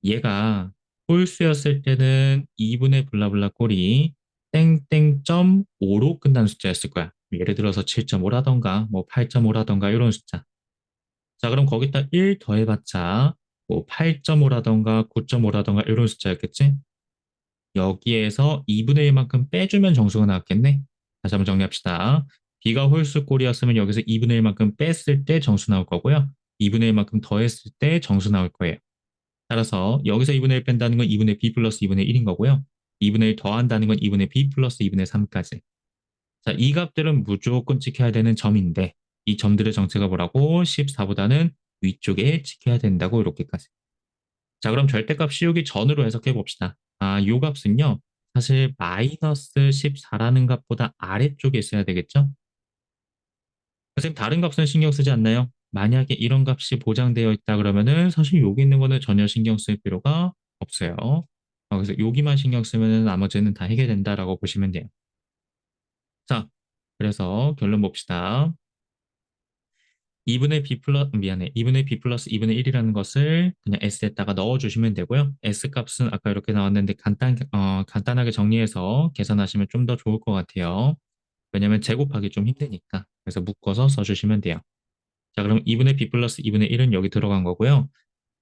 얘가 홀수였을 때는 2분의 블라블라 꼴이 땡땡점 5로 끝나는 숫자였을 거야. 예를 들어서 7.5라던가 뭐 8.5라던가 이런 숫자. 자, 그럼 거기다 1 더해봤자 뭐 8.5라던가 9.5라던가 이런 숫자였겠지? 여기에서 2분의 1만큼 빼주면 정수가 나왔겠네? 다시 한번 정리합시다. b가 홀수꼴이었으면 여기서 2분의 1만큼 뺐을 때 정수 나올 거고요. 2분의 1만큼 더했을 때 정수 나올 거예요. 따라서 여기서 2분의 1 뺀다는 건 2분의 b 플러스 2분의 1인 거고요. 2분의 1 더한다는 건 2분의 b 플러스 2분의 3까지. 자, 이 값들은 무조건 지켜야 되는 점인데 이 점들의 정체가 뭐라고? 14보다는 위쪽에 지켜야 된다고 이렇게까지. 자, 그럼 절대값 씌우기 전으로 해석해 봅시다. 아, 요 값은요. 사실 마이너스 14라는 값보다 아래쪽에 있어야 되겠죠? 선생님 다른 값은 신경 쓰지 않나요? 만약에 이런 값이 보장되어 있다 그러면은 사실 여기 있는 거는 전혀 신경 쓸 필요가 없어요. 그래서 여기만 신경 쓰면 나머지는 다 해결된다라고 보시면 돼요. 자, 그래서 결론 봅시다. 2분의 b 플러스 미안해. 2분의 b 플러스 2분의 1이라는 것을 그냥 s에다가 넣어주시면 되고요. s 값은 아까 이렇게 나왔는데 간단하게 정리해서 계산하시면 좀 더 좋을 것 같아요. 왜냐면 제곱하기 좀 힘드니까. 그래서 묶어서 써주시면 돼요. 자, 그럼 2분의 b 플러스 2분의 1은 여기 들어간 거고요.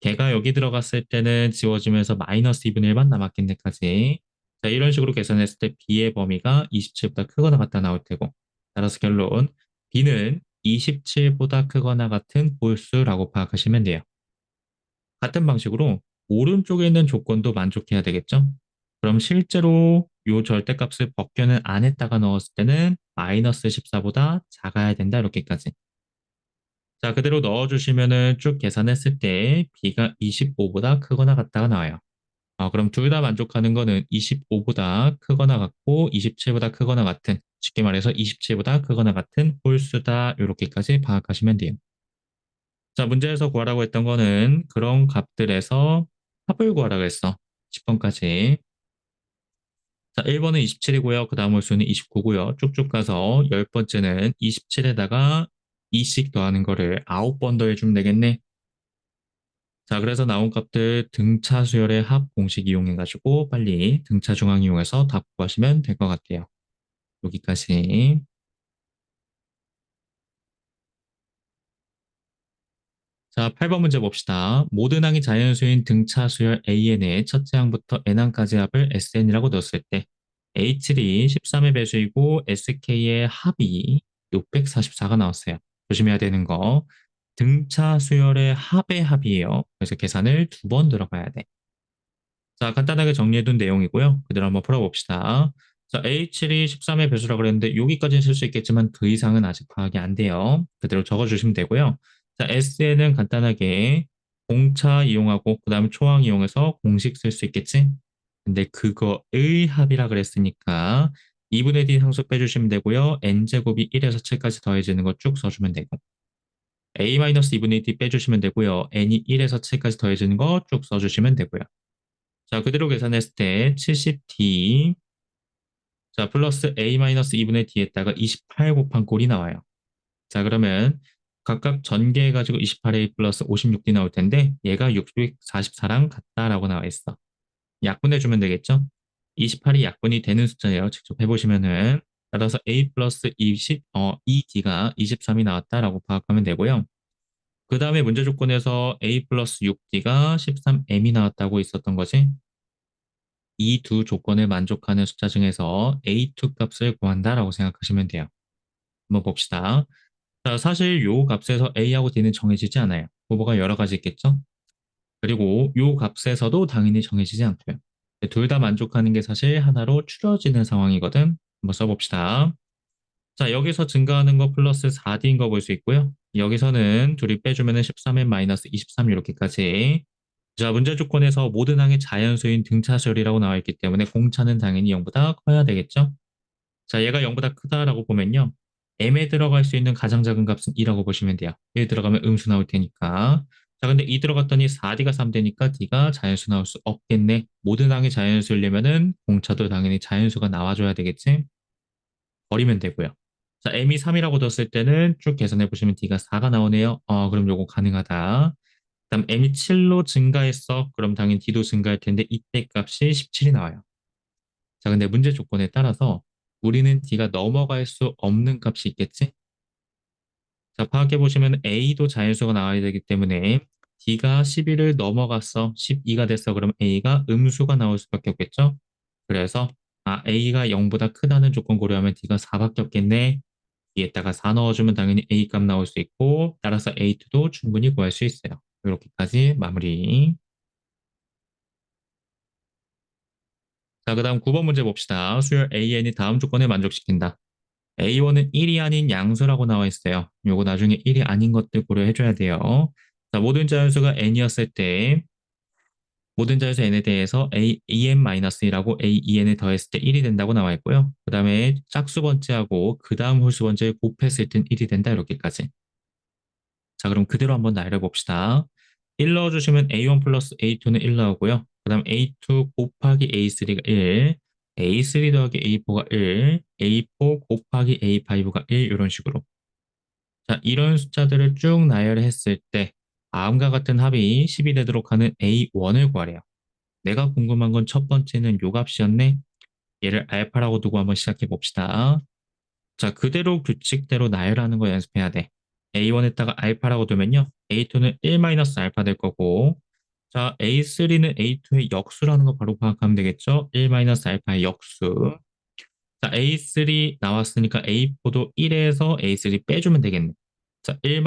걔가 여기 들어갔을 때는 지워지면서 마이너스 2분의 1만 남았겠네까지. 자, 이런 식으로 계산했을 때 b의 범위가 27보다 크거나 같다 나올 테고. 따라서 결론 b는 27보다 크거나 같은 홀수라고 파악하시면 돼요. 같은 방식으로 오른쪽에 있는 조건도 만족해야 되겠죠? 그럼 실제로 이 절대값을 법견을 안에다가 넣었을 때는 마이너스 14보다 작아야 된다 이렇게까지. 자, 그대로 넣어주시면은 쭉 계산했을 때 b가 25보다 크거나 같다가 나와요. 그럼 둘 다 만족하는 거는 25보다 크거나 같고 27보다 크거나 같은, 쉽게 말해서 27보다 크거나 같은 홀수다 이렇게까지 파악하시면 돼요. 자, 문제에서 구하라고 했던 거는 그런 값들에서 합을 구하라고 했어. 10번까지. 자, 1번은 27이고요. 그 다음 홀수는 29고요. 쭉쭉 가서 10번째는 27에다가 2씩 더하는 거를 9번 더해주면 되겠네. 자, 그래서 나온 값들 등차 수열의 합 공식 이용해가지고 빨리 등차 중앙 이용해서 답 구하시면 될 것 같아요. 여기까지. 자, 8번 문제 봅시다. 모든 항이 자연수인 등차 수열 AN의 첫째 항부터 N항까지 합을 SN이라고 넣었을 때 H7이 13의 배수이고 SK의 합이 644가 나왔어요. 조심해야 되는 거. 등차 수열의 합의 합이에요. 그래서 계산을 2번 들어가야 돼. 자, 간단하게 정리해둔 내용이고요. 그대로 한번 풀어봅시다. 자, H7이 13의 배수라 그랬는데 여기까지는 쓸 수 있겠지만 그 이상은 아직 파악이 안 돼요. 그대로 적어주시면 되고요. 자, SN은 간단하게 공차 이용하고 그 다음에 초항 이용해서 공식 쓸 수 있겠지? 근데 그거의 합이라 그랬으니까 2분의 D 상수 빼주시면 되고요. n제곱이 1에서 7까지 더해지는 거 쭉 써주면 되고 a-2분의 D 빼주시면 되고요. n이 1에서 7까지 더해지는 거 쭉 써주시면 되고요. 자, 그대로 계산했을 때 70D 자 플러스 a-2분의 d에다가 28 곱한 꼴이 나와요. 자, 그러면 각각 전개해가지고 28a 플러스 56d 나올 텐데 얘가 644랑 같다라고 나와 있어. 약분해주면 되겠죠? 28이 약분이 되는 숫자예요. 직접 해보시면은 따라서 A 플러스 2D가 23이 나왔다라고 파악하면 되고요. 그 다음에 문제 조건에서 A 플러스 6D가 13M이 나왔다고 있었던 거지. 이 두 조건을 만족하는 숫자 중에서 A2 값을 구한다라고 생각하시면 돼요. 한번 봅시다. 자, 사실 요 값에서 A하고 D는 정해지지 않아요. 후보가 여러 가지 있겠죠? 그리고 요 값에서도 당연히 정해지지 않고요. 둘 다 만족하는 게 사실 하나로 추려지는 상황이거든. 한번 써봅시다. 자, 여기서 증가하는 거 플러스 4D인 거 볼 수 있고요. 여기서는 둘이 빼주면 13의 마이너스 23 이렇게까지. 자, 문제 조건에서 모든 항의 자연수인 등차수열이라고 나와 있기 때문에 공차는 당연히 0보다 커야 되겠죠? 자, 얘가 0보다 크다라고 보면요. m에 들어갈 수 있는 가장 작은 값은 2라고 보시면 돼요. 1 들어가면 음수 나올 테니까. 자, 근데 2 들어갔더니 4D가 3 되니까 D가 자연수 나올 수 없겠네. 모든 항이 자연수이려면은 공차도 당연히 자연수가 나와줘야 되겠지? 버리면 되고요. 자, m이 3이라고 뒀을 때는 쭉 계산해 보시면 D가 4가 나오네요. 그럼 요거 가능하다. 그다음 m이 7로 증가했어. 그럼 당연히 D도 증가할 텐데 이때 값이 17이 나와요. 자, 근데 문제 조건에 따라서 우리는 D가 넘어갈 수 없는 값이 있겠지? 자, 파악해 보시면 A도 자연수가 나와야 되기 때문에 D가 11을 넘어갔어. 12가 됐어. 그럼 A가 음수가 나올 수밖에 없겠죠? 그래서 A가 0보다 크다는 조건 고려하면 D가 4밖에 없겠네. D에다가 4 넣어주면 당연히 A 값 나올 수 있고 따라서 A2도 충분히 구할 수 있어요. 이렇게까지 마무리. 자, 그 다음 9번 문제 봅시다. 수열 AN이 다음 조건을 만족시킨다. A1은 1이 아닌 양수라고 나와 있어요. 요거 나중에 1이 아닌 것들 고려해줘야 돼요. 자, 모든 자연수가 n이었을 때 모든 자연수 n에 대해서 en-1라고 a2n을 더했을 때 1이 된다고 나와 있고요. 그 다음에 짝수 번째하고 그 다음 홀수 번째 곱했을 땐 1이 된다 이렇게까지. 자, 그럼 그대로 한번 나열해봅시다. 1 넣어주시면 A1 플러스 A2는 1 나오고요. 그 다음 A2 곱하기 A3가 1, A3 더하기 A4가 1, A4 곱하기 A5가 1 이런 식으로. 자, 이런 숫자들을 쭉 나열했을 때 다음과 같은 합이 10이 되도록 하는 A1을 구하래요. 내가 궁금한 건 첫 번째는 요 값이었네. 얘를 알파라고 두고 한번 시작해 봅시다. 자, 그대로 규칙대로 나열하는 거 연습해야 돼. A1에다가 알파라고 두면요. A2는 1-알파 될 거고, 자, A3는 A2의 역수라는 거 바로 파악하면 되겠죠? 1-알파의 역수. 자, A3 나왔으니까 A4도 1에서 A3 빼주면 되겠네. 자, 1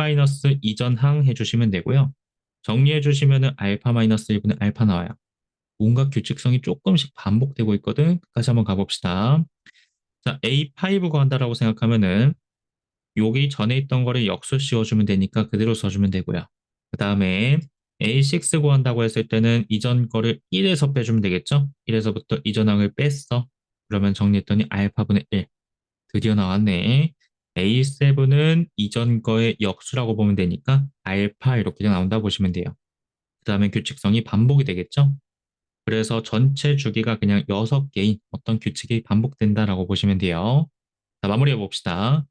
이전 항 해주시면 되고요. 정리해 주시면은 알파 마이너스 1분의 알파 나와요. 뭔가 규칙성이 조금씩 반복되고 있거든. 끝까지 한번 가봅시다. 자, A5 구한다라고 생각하면은 여기 전에 있던 거를 역수 씌워주면 되니까 그대로 써주면 되고요. 그 다음에 A6 구한다고 했을 때는 이전 거를 1에서 빼주면 되겠죠? 1에서부터 이전 항을 뺐어. 그러면 정리했더니 알파분의 1. 드디어 나왔네. A7은 이전 거의 역수라고 보면 되니까 알파 이렇게 나온다 보시면 돼요. 그 다음에 규칙성이 반복이 되겠죠? 그래서 전체 주기가 그냥 6개인 어떤 규칙이 반복된다라고 보시면 돼요. 자, 마무리해 봅시다.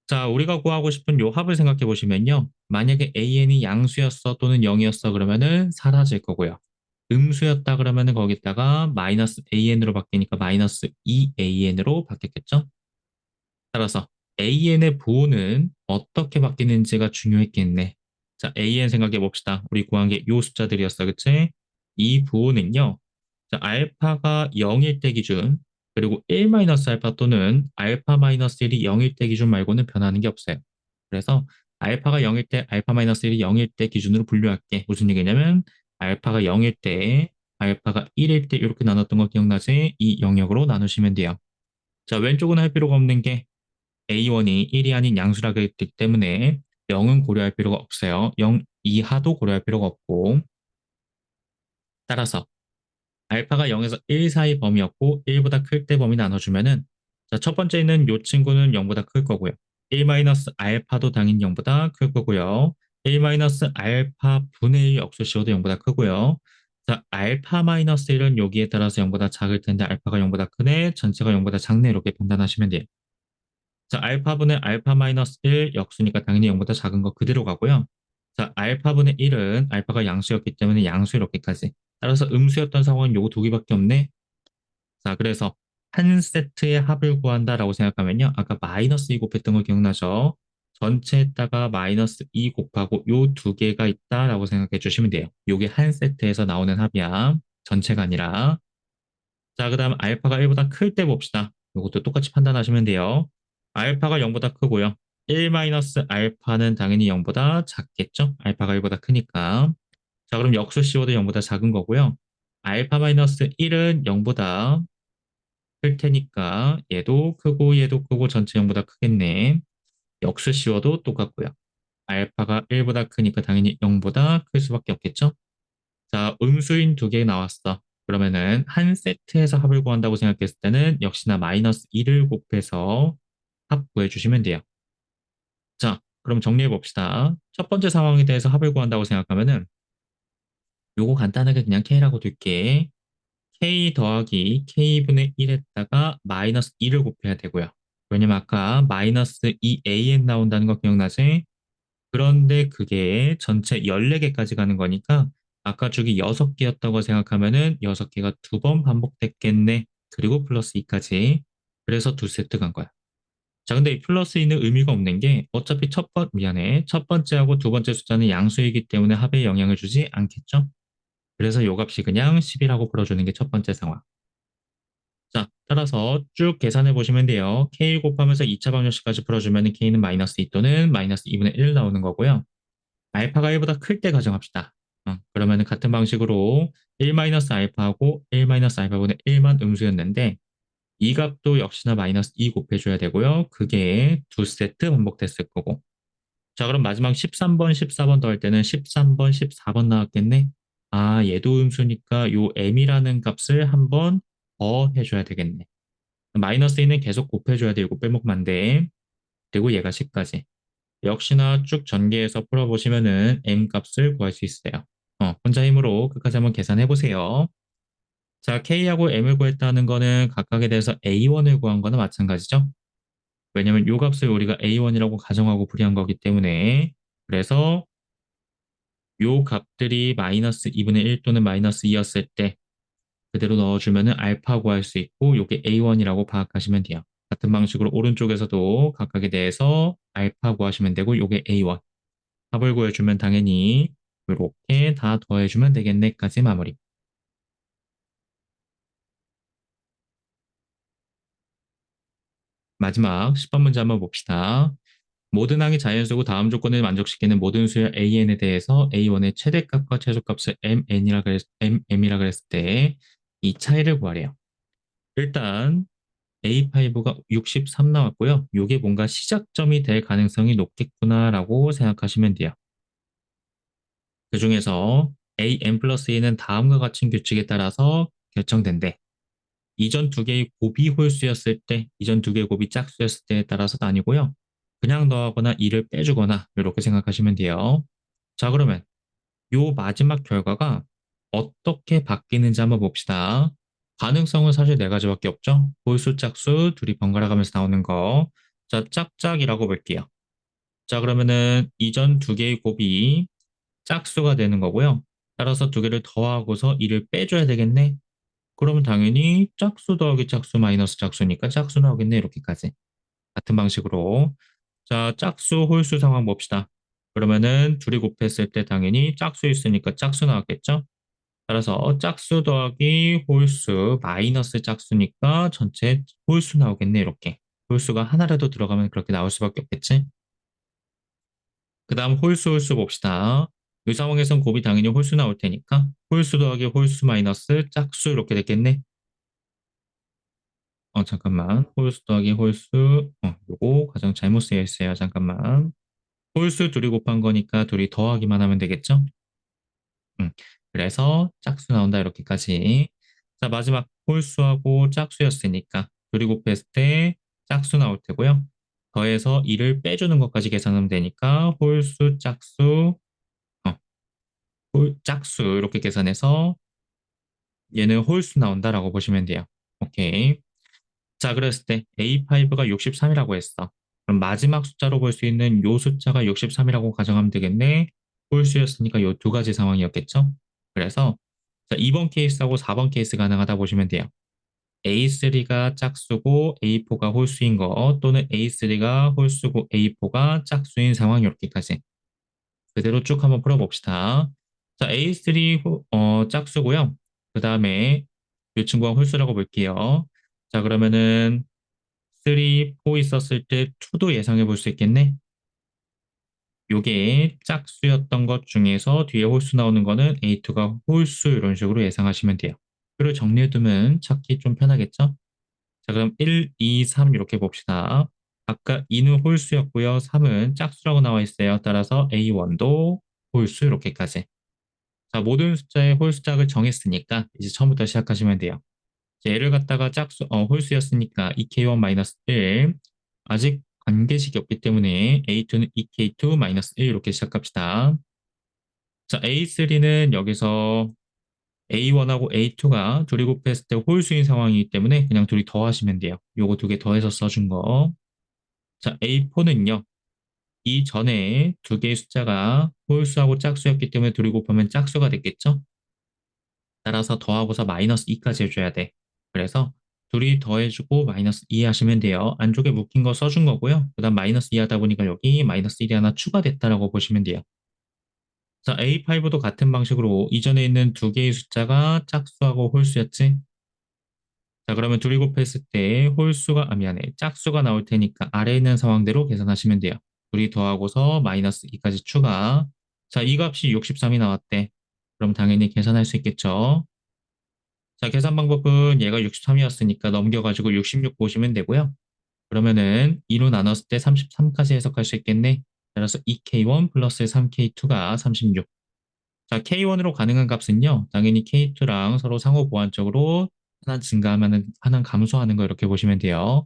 자, 우리가 구하고 싶은 요 합을 생각해 보시면요. 만약에 AN이 양수였어 또는 0이었어 그러면은 사라질 거고요. 음수였다 그러면은 거기다가 마이너스 AN으로 바뀌니까 마이너스 2AN으로 바뀌었겠죠? 따라서 AN의 부호는 어떻게 바뀌는지가 중요했겠네. 자, AN 생각해 봅시다. 우리 구한 게 요 숫자들이었어, 그치? 이 부호는요. 자, 알파가 0일 때 기준, 그리고 1-알파 또는 알파-1이 0일 때 기준 말고는 변하는 게 없어요. 그래서 알파가 0일 때, 알파-1이 0일 때 기준으로 분류할게. 무슨 얘기냐면 알파가 0일 때, 알파가 1일 때 이렇게 나눴던 거 기억나지? 이 영역으로 나누시면 돼요. 자, 왼쪽은 할 필요가 없는 게 A1이 1이 아닌 양수라고 했기 때문에 0은 고려할 필요가 없어요. 0 이하도 고려할 필요가 없고 따라서 알파가 0에서 1 사이 범위였고 1보다 클 때 범위 나눠주면은 자, 첫 번째는 이 친구는 0보다 클 거고요. 1-알파도 당연히 0보다 클 거고요. 1-알파 분의 1 역수시호도 0보다 크고요. 자, 알파-1은 여기에 따라서 0보다 작을 텐데 알파가 0보다 크네, 전체가 0보다 작네 이렇게 판단하시면 돼요. 자, 알파분의 알파-1 역수니까 당연히 0보다 작은 거 그대로 가고요. 자, 알파분의 1은 알파가 양수였기 때문에 양수 이렇게까지. 따라서 음수였던 상황은 요거 두 개밖에 없네. 자, 그래서 한 세트의 합을 구한다라고 생각하면요. 아까 마이너스 2 곱했던 거 기억나죠? 전체에다가 마이너스 2 곱하고 요 두 개가 있다라고 생각해 주시면 돼요. 요게 한 세트에서 나오는 합이야. 전체가 아니라. 자, 그 다음 알파가 1보다 클 때 봅시다. 이것도 똑같이 판단하시면 돼요. 알파가 0보다 크고요. 1 마이너스 알파는 당연히 0보다 작겠죠? 알파가 1보다 크니까. 자, 그럼 역수시워도 0보다 작은 거고요. 알파 마이너스 1은 0보다 클 테니까 얘도 크고 얘도 크고 전체 0보다 크겠네. 역수시워도 똑같고요. 알파가 1보다 크니까 당연히 0보다 클 수밖에 없겠죠? 자, 음수인 두 개 나왔어. 그러면은 한 세트에서 합을 구한다고 생각했을 때는 역시나 마이너스 1을 곱해서 합 구해주시면 돼요. 자, 그럼 정리해 봅시다. 첫 번째 상황에 대해서 합을 구한다고 생각하면은 요거 간단하게 그냥 K라고 둘게. K 더하기 K분의 1에다가 마이너스 2를 곱해야 되고요. 왜냐면 아까 마이너스 2AN 나온다는 거 기억나지? 그런데 그게 전체 14개까지 가는 거니까 아까 주기 6개였다고 생각하면은 6개가 두 번 반복됐겠네. 그리고 플러스 2까지. 그래서 두 세트 간 거야. 자, 근데 이 플러스 2는 의미가 없는 게 어차피 미안해. 첫 번째하고 두 번째 숫자는 양수이기 때문에 합에 영향을 주지 않겠죠? 그래서 요 값이 그냥 10이라고 풀어주는 게 첫 번째 상황. 자, 따라서 쭉 계산해 보시면 돼요. K 곱하면서 2차 방정식까지 풀어주면 K는 마이너스 2 또는 마이너스 2분의 1 나오는 거고요. 알파가 1보다 클 때 가정합시다. 그러면 같은 방식으로 1-알파하고 1-알파분의 1만 음수였는데 이 값도 역시나 마이너스 2 곱해줘야 되고요. 그게 두 세트 반복됐을 거고. 자, 그럼 마지막 13번, 14번 더할 때는 13번, 14번 나왔겠네. 아, 얘도 음수니까 요 m이라는 값을 한번 더 해줘야 되겠네. 마이너스 2는 계속 곱해줘야 돼. 이거 빼먹으면 안 돼. 그리고 얘가 10까지. 역시나 쭉 전개해서 풀어보시면은 m 값을 구할 수 있어요. 혼자 힘으로 끝까지 한번 계산해 보세요. 자, k하고 m을 구했다는 거는 각각에 대해서 a1을 구한 거나 마찬가지죠. 왜냐면 요 값을 우리가 a1이라고 가정하고 풀이한 거기 때문에 그래서 요 값들이 마이너스 2분의 1 또는 마이너스 2였을 때 그대로 넣어주면은 알파 구할 수 있고 요게 a1이라고 파악하시면 돼요. 같은 방식으로 오른쪽에서도 각각에 대해서 알파 구하시면 되고 요게 a1 합을 구해주면 당연히 이렇게 다 더해주면 되겠네까지 마무리. 마지막 10번 문제 한번 봅시다. 모든 항이 자연수고 다음 조건을 만족시키는 모든 수열 AN에 대해서 A1의 최대값과 최소값을 MM이라 그랬을 때 이 차이를 구하래요. 일단 A5가 63 나왔고요. 이게 뭔가 시작점이 될 가능성이 높겠구나라고 생각하시면 돼요. 그 중에서 AM 플러스 A는 다음과 같은 규칙에 따라서 결정된대. 이전 두 개의 곱이 홀수였을 때, 이전 두 개의 곱이 짝수였을 때에 따라서 나뉘고요. 그냥 더하거나 2를 빼주거나 이렇게 생각하시면 돼요. 자, 그러면 요 마지막 결과가 어떻게 바뀌는지 한번 봅시다. 가능성은 사실 네 가지밖에 없죠. 홀수, 짝수, 둘이 번갈아 가면서 나오는 거. 자, 짝짝이라고 볼게요. 자, 그러면은 이전 두 개의 곱이 짝수가 되는 거고요. 따라서 두 개를 더하고서 2를 빼줘야 되겠네. 그러면 당연히 짝수 더하기 짝수 마이너스 짝수니까 짝수 나오겠네. 이렇게까지. 같은 방식으로. 자, 짝수 홀수 상황 봅시다. 그러면은 둘이 곱했을 때 당연히 짝수 있으니까 짝수 나왔겠죠? 따라서 짝수 더하기 홀수 마이너스 짝수니까 전체 홀수 나오겠네. 이렇게. 홀수가 하나라도 들어가면 그렇게 나올 수밖에 없겠지? 그 다음 홀수 봅시다. 이 상황에선 곱이 당연히 홀수 나올 테니까 홀수 더하기 홀수 마이너스 짝수 이렇게 되겠네. 잠깐만. 홀수 더하기 홀수. 요거 가장 잘못 쓰여 있어요. 잠깐만. 홀수 둘이 곱한 거니까 둘이 더하기만 하면 되겠죠? 그래서 짝수 나온다. 이렇게까지. 자, 마지막 홀수하고 짝수였으니까 둘이 곱했을 때 짝수 나올 테고요. 더해서 2를 빼주는 것까지 계산하면 되니까 홀수, 짝수, 짝수 이렇게 계산해서 얘는 홀수 나온다라고 보시면 돼요. 오케이. 자, 그랬을 때 A5가 63이라고 했어. 그럼 마지막 숫자로 볼 수 있는 요 숫자가 63이라고 가정하면 되겠네. 홀수였으니까 요 두 가지 상황이었겠죠? 그래서 자, 2번 케이스하고 4번 케이스 가능하다 보시면 돼요. A3가 짝수고 A4가 홀수인 거 또는 A3가 홀수고 A4가 짝수인 상황 이렇게까지 그대로 쭉 한번 풀어봅시다. 자, A3 짝수고요. 그 다음에 이 친구가 홀수라고 볼게요. 자, 그러면은 3, 4 있었을 때 2도 예상해 볼 수 있겠네. 요게 짝수였던 것 중에서 뒤에 홀수 나오는 거는 A2가 홀수 이런 식으로 예상하시면 돼요. 그리고 정리해두면 찾기 좀 편하겠죠? 자, 그럼 1, 2, 3 이렇게 봅시다. 아까 2는 홀수였고요. 3은 짝수라고 나와 있어요. 따라서 A1도 홀수 이렇게까지. 자, 모든 숫자의 홀수짝을 정했으니까 이제 처음부터 시작하시면 돼요. 이제 얘를 갖다가 홀수였으니까 2K1-1 아직 관계식이 없기 때문에 A2는 2K2-1 이렇게 시작합시다. 자, A3는 여기서 A1하고 A2가 둘이 곱했을 때 홀수인 상황이기 때문에 그냥 둘이 더하시면 돼요. 요거 두 개 더해서 써준 거. 자, A4는요. 이 전에 두 개의 숫자가 홀수하고 짝수였기 때문에 둘이 곱하면 짝수가 됐겠죠? 따라서 더하고서 마이너스 2까지 해줘야 돼. 그래서 둘이 더해주고 마이너스 2 하시면 돼요. 안쪽에 묶인 거 써준 거고요. 그 다음 마이너스 2 하다 보니까 여기 마이너스 1이 하나 추가됐다라고 보시면 돼요. 자, A5도 같은 방식으로 이전에 있는 두 개의 숫자가 짝수하고 홀수였지? 자, 그러면 둘이 곱했을 때 미안해. 짝수가 나올 테니까 아래에 있는 상황대로 계산하시면 돼요. 둘이 더하고서 마이너스 2까지 추가. 자, 이 값이 63이 나왔대. 그럼 당연히 계산할 수 있겠죠? 자, 계산 방법은 얘가 63이었으니까 넘겨가지고 66 보시면 되고요. 그러면은 2로 나눴을 때 33까지 해석할 수 있겠네. 따라서 2K1 플러스 3K2가 36. 자, K1으로 가능한 값은요. 당연히 K2랑 서로 상호 보완적으로 하나 증가하면 하나 감소하는 거 이렇게 보시면 돼요.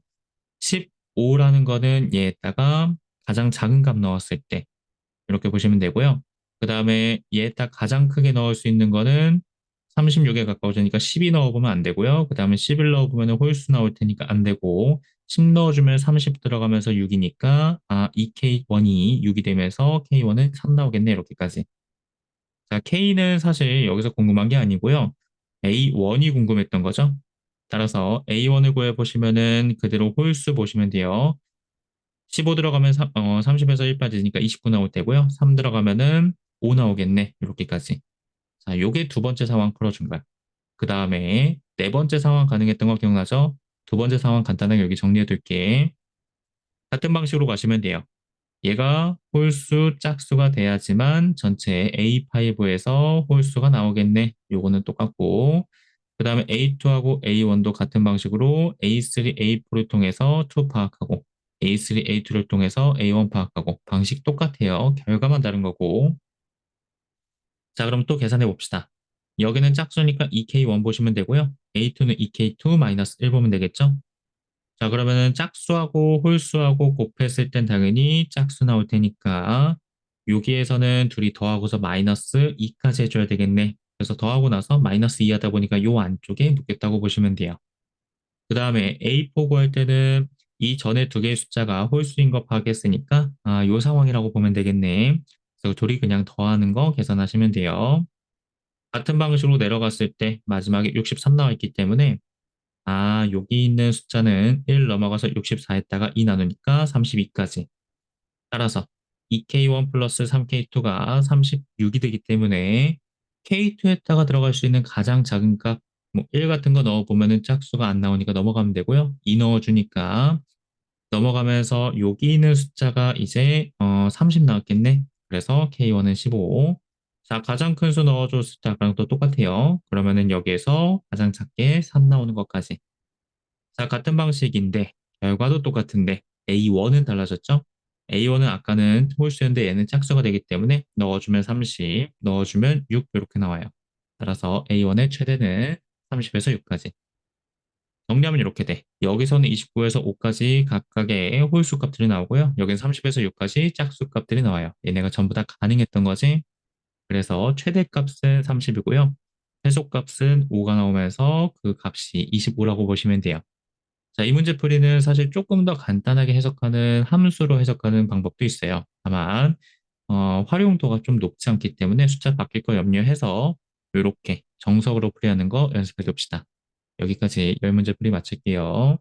15라는 거는 얘에다가 가장 작은 값 넣었을 때 이렇게 보시면 되고요. 그 다음에 얘에다 가장 크게 넣을 수 있는 거는 36에 가까워지니까 12 넣어보면 안 되고요. 그 다음에 11 넣어보면 홀수 나올 테니까 안 되고 10 넣어주면 30 들어가면서 6이니까 이 K1이 6이 되면서 K1은 3 나오겠네 이렇게까지. 자, K는 사실 여기서 궁금한 게 아니고요. A1이 궁금했던 거죠. 따라서 A1을 구해보시면은 그대로 홀수 보시면 돼요. 15 들어가면 30에서 1 빠지니까 29 나올 테고요. 3 들어가면은 5 나오겠네. 이렇게까지. 자, 요게 두 번째 상황 풀어준 거야. 그 다음에 네 번째 상황 가능했던 거 기억나죠? 두 번째 상황 간단하게 여기 정리해 둘게. 같은 방식으로 가시면 돼요. 얘가 홀수 짝수가 돼야지만 전체 A5에서 홀수가 나오겠네. 요거는 똑같고 그 다음에 A2하고 A1도 같은 방식으로 A3, A4를 통해서 2 파악하고 A3, A2를 통해서 A1 파악하고 방식 똑같아요. 결과만 다른 거고 자 그럼 또 계산해 봅시다. 여기는 짝수니까 2K1 보시면 되고요. A2는 2K2-1 보면 되겠죠? 자, 그러면은 짝수하고 홀수하고 곱했을 땐 당연히 짝수 나올 테니까 여기에서는 둘이 더하고서 마이너스 2까지 해줘야 되겠네. 그래서 더하고 나서 마이너스 2 하다 보니까 요 안쪽에 묶였다고 보시면 돼요. 그 다음에 A4 구할 때는 이 전에 두 개의 숫자가 홀수인 거 파악했으니까 요 상황이라고 보면 되겠네. 그래서 둘이 그냥 더하는 거 계산하시면 돼요. 같은 방식으로 내려갔을 때 마지막에 63 나와 있기 때문에 여기 있는 숫자는 1 넘어가서 64에다가 2 나누니까 32까지. 따라서 2K1 플러스 3K2가 36이 되기 때문에 K2에다가 들어갈 수 있는 가장 작은 값, 뭐 1 같은 거 넣어보면은 짝수가 안 나오니까 넘어가면 되고요. 2 넣어주니까 넘어가면서 여기 있는 숫자가 이제 30 나왔겠네. 그래서 K1은 15. 자, 가장 큰 수 넣어줬을 때랑 또 똑같아요. 그러면은 여기에서 가장 작게 3 나오는 것까지. 자, 같은 방식인데 결과도 똑같은데 A1은 달라졌죠? A1은 아까는 홀수였는데 얘는 짝수가 되기 때문에 넣어주면 30, 넣어주면 6 이렇게 나와요. 따라서 A1의 최대는 30에서 6까지. 정리하면 이렇게 돼. 여기서는 29에서 5까지 각각의 홀수 값들이 나오고요. 여기는 30에서 6까지 짝수 값들이 나와요. 얘네가 전부 다 가능했던 거지. 그래서 최대값은 30이고요. 최소값은 5가 나오면서 그 값이 25라고 보시면 돼요. 자, 이 문제 풀이는 사실 조금 더 간단하게 해석하는 함수로 해석하는 방법도 있어요. 다만 활용도가 좀 높지 않기 때문에 숫자 바뀔 거 염려해서 이렇게 정석으로 풀이하는 거 연습해 둡시다. 여기까지 10문제 풀이 마칠게요.